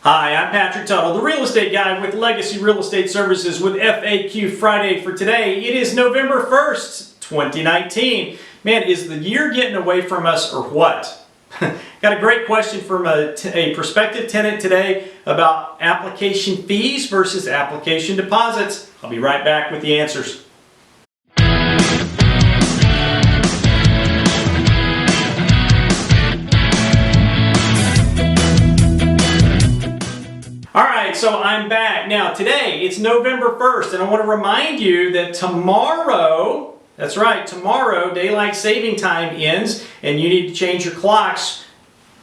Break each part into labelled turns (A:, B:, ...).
A: Hi, I'm Patrick Tuttle, the real estate guy with Legacy Real Estate Services with FAQ Friday for today. It is November 1st, 2019. Man, is the year getting away from us or what? Got a great question from a prospective tenant today about application fees versus application deposits. I'll be right back with the answers. Alright, so I'm back. Now today, it's November 1st, and I want to remind you that tomorrow, that's right, tomorrow, daylight saving time ends, and you need to change your clocks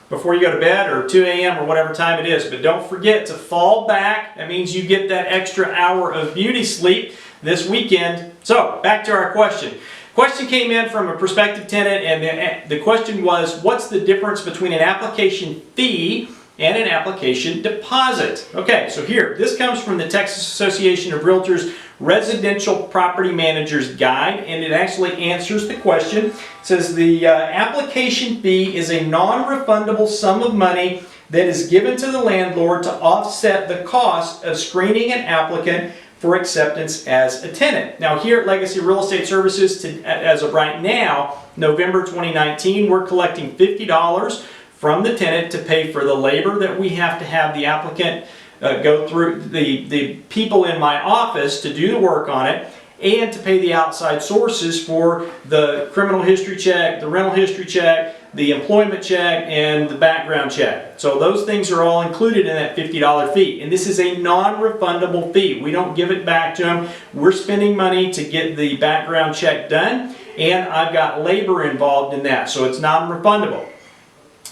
A: before you go to bed, or 2 a.m. or whatever time it is. But don't forget to fall back. That means you get that extra hour of beauty sleep this weekend. So, back to our question. Question came in from a prospective tenant, and the question was, what's the difference between an application fee and an application deposit? Okay, so here, this comes from the Texas Association of Realtors Residential Property Managers Guide, and it actually answers the question. It says the application fee is a non-refundable sum of money that is given to the landlord to offset the cost of screening an applicant for acceptance as a tenant. Now here at Legacy Real Estate Services, as of right now, November 2019, we're collecting $50 from the tenant to pay for the labor that we have to have the applicant go through, the people in my office to do the work on it, and to pay the outside sources for the criminal history check, the rental history check, the employment check, and the background check. So those things are all included in that $50 fee. And this is a non-refundable fee. We don't give it back to them. We're spending money to get the background check done, and I've got labor involved in that, so it's non-refundable.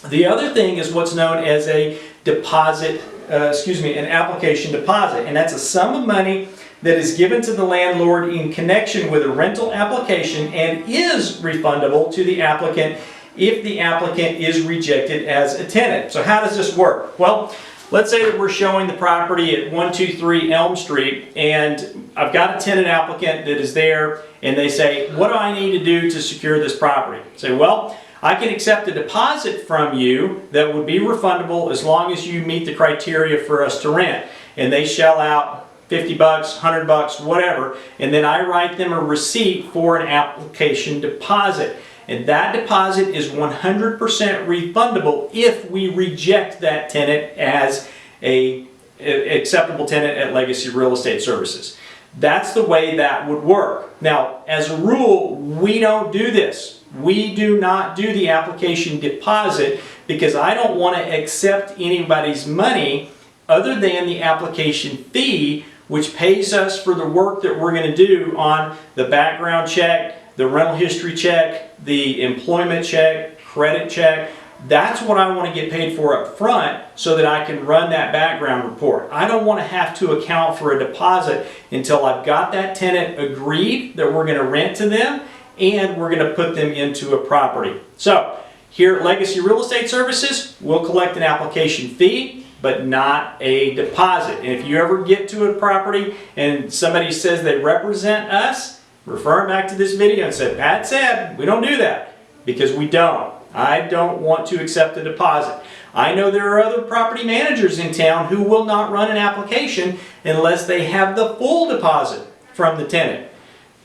A: The other thing is what's known as a deposit, an application deposit, and that's a sum of money that is given to the landlord in connection with a rental application and is refundable to the applicant if the applicant is rejected as a tenant. So how does this work? Well, let's say that we're showing the property at 123 Elm Street, and I've got a tenant applicant that is there, and they say, what do I need to do to secure this property? I say, well, I can accept a deposit from you that would be refundable as long as you meet the criteria for us to rent. And they shell out 50 bucks, 100 bucks, whatever, and then I write them a receipt for an application deposit. And that deposit is 100% refundable if we reject that tenant as an acceptable tenant at Legacy Real Estate Services. That's the way that would work. Now, as a rule, we don't do this. We do not do the application deposit because I don't want to accept anybody's money other than the application fee, which pays us for the work that we're going to do on the background check, the rental history check, the employment check, credit check. That's what I want to get paid for up front so that I can run that background report. I don't want to have to account for a deposit until I've got that tenant agreed that we're going to rent to them and we're going to put them into a property. So here at Legacy Real Estate Services, we'll collect an application fee, but not a deposit. And if you ever get to a property and somebody says they represent us, refer them back to this video and say, Pat said, we don't do that, because we don't. I don't want to accept a deposit. I know there are other property managers in town who will not run an application unless they have the full deposit from the tenant.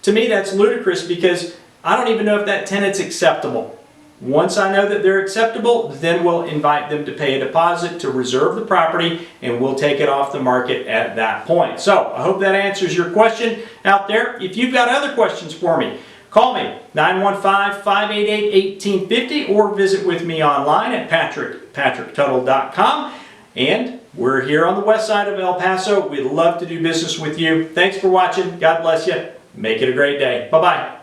A: To me, that's ludicrous because I don't even know if that tenant's acceptable. Once I know that they're acceptable, then we'll invite them to pay a deposit to reserve the property, and we'll take it off the market at that point. So I hope that answers your question out there. If you've got other questions for me, call me, 915-588-1850, or visit with me online at patricktuttle.com. And we're here on the west side of El Paso. We'd love to do business with you. Thanks for watching. God bless you. Make it a great day. Bye-bye.